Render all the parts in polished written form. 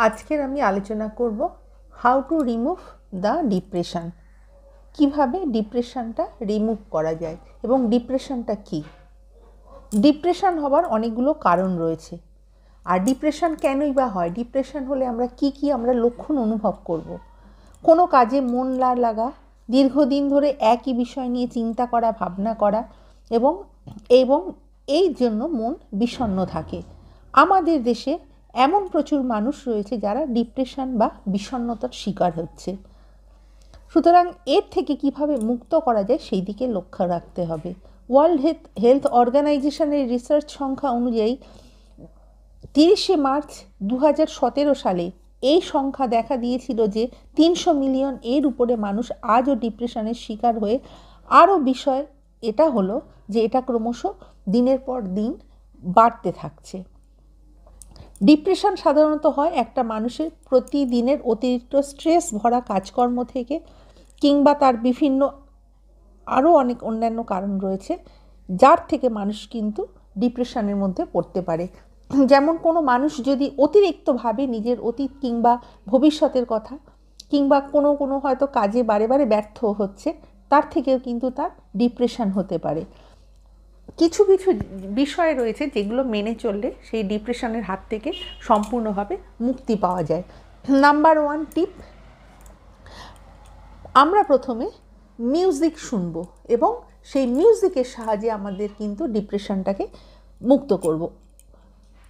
আজকের আমি আলোচনা করব how to remove the depression. কিভাবে ডিপ্রেশনটা রিমুভ করা যায় এবং ডিপ্রেশনটা কি। ডিপ্রেশন হবার অনেকগুলো কারণ রয়েছে। আর ডিপ্রেশন কেনই বা হয়? ডিপ্রেশন হলে আমরা কি আমরা লক্ষণ অনুভব করব। কোনো কাজে মন না লাগা, দীর্ঘদিন ধরে একই বিষয় নিয়ে চিন্তা করা, ভাবনা করা এবং এই জন্য মন বিষণ্ণ থাকে। আমাদের দেশে এমন প্রচুর মানুষ রয়েছে যারা ডিপ্রেশন বা বিষণ্ণতার শিকার হচ্ছে। সুতরাং এর থেকে কিভাবে মুক্ত করা যায় সেই দিকে লক্ষ্য রাখতে হবে। ওয়ার্ল্ড হেলথ অর্গানাইজেশনের রিসার্চ সংখ্যা অনুযায়ী 30শে মার্চ 2017 সালে এই সংখ্যা দেখা দিয়েছিল যে 300 মিলিয়ন এর উপরে মানুষ আজও ডিপ্রেশনের শিকার হয়ে। আরও বিষয় এটা হলো যে এটা ক্রমশ দিনের পর দিন বাড়তে থাকছে। ডিপ্রেশন সাধারণত হয় একটা মানুষের প্রতিদিনের অতিরিক্ত স্ট্রেস ভরা কাজকর্ম থেকে, কিংবা তার বিভিন্ন আরও অনেক অন্যান্য কারণ রয়েছে যার থেকে মানুষ কিন্তু ডিপ্রেশনের মধ্যে পড়তে পারে। যেমন কোনো মানুষ যদি অতিরিক্তভাবে নিজের অতীত কিংবা ভবিষ্যতের কথা, কিংবা কোনো হয়তো কাজে বারে বারে ব্যর্থ হচ্ছে, তার থেকেও কিন্তু তার ডিপ্রেশন হতে পারে। কিছু বিষয় রয়েছে যেগুলো মেনে চললে সেই ডিপ্রেশনের হাত থেকে সম্পূর্ণভাবে মুক্তি পাওয়া যায়। নাম্বার 1 টিপ, আমরা প্রথমে মিউজিক শুনব এবং সেই মিউজিকের সাহায্যে আমাদের কিন্তু ডিপ্রেশনটাকে মুক্ত করব।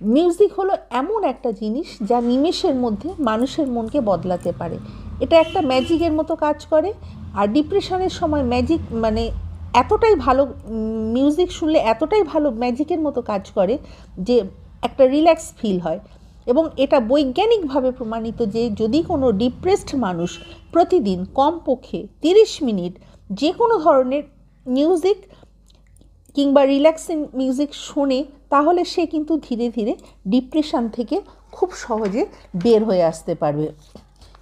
মিউজিক হলো এমন একটা জিনিস যা নিমেষের মধ্যে মানুষের মনকে বদলাতে পারে। এটা একটা ম্যাজিকের মতো কাজ করে। আর ডিপ্রেশনের সময় ম্যাজিক এতটাই ভালো, মিউজিক শুনলে এতটাই ভালো ম্যাজিকের মতো কাজ করে যে একটা রিল্যাক্স ফিল হয়। এবং এটা বৈজ্ঞানিকভাবে প্রমাণিত যে যদি কোনো ডিপ্রেসড মানুষ প্রতিদিন কমপক্ষে 30 মিনিট যে কোনো ধরনের মিউজিক কিংবা রিল্যাক্সিং মিউজিক শোনে, তাহলে সে কিন্তু ধীরে ধীরে ডিপ্রেশন থেকে খুব সহজে বের হয়ে আসতে পারবে।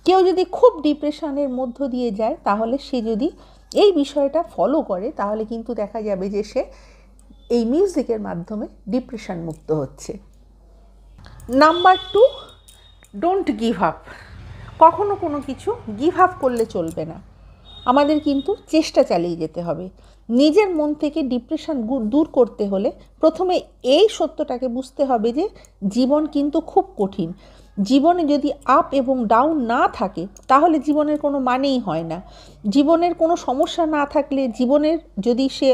কেউ যদি খুব ডিপ্রেশনের মধ্য দিয়ে যায়, তাহলে সে যদি এই বিষয়টা ফলো করে, তাহলে কিন্তু দেখা যাবে যে সে এই মিউজিকের মাধ্যমে ডিপ্রেশন মুক্ত হচ্ছে। Number 2, don't give up. কখনো কোনো কিছু গিভ আপ করলে চলবে না। আমাদের কিন্তু চেষ্টা চালিয়ে যেতে হবে। নিজের মন থেকে ডিপ্রেশন দূর করতে হলে প্রথমে এই সত্যটাকে বুঝতে হবে যে জীবন কিন্তু খুব কঠিন। জীবনে যদি আপ এবং ডাউন না থাকে, তাহলে জীবনের কোনো মানেই হয় না। জীবনের কোনো সমস্যা না থাকলে, জীবনের যদি সে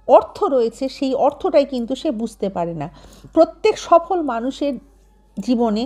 অর্থ রয়েছে, সেই অর্থটাই কিন্তু সে বুঝতে পারে না। প্রত্যেক সফল মানুষের জীবনে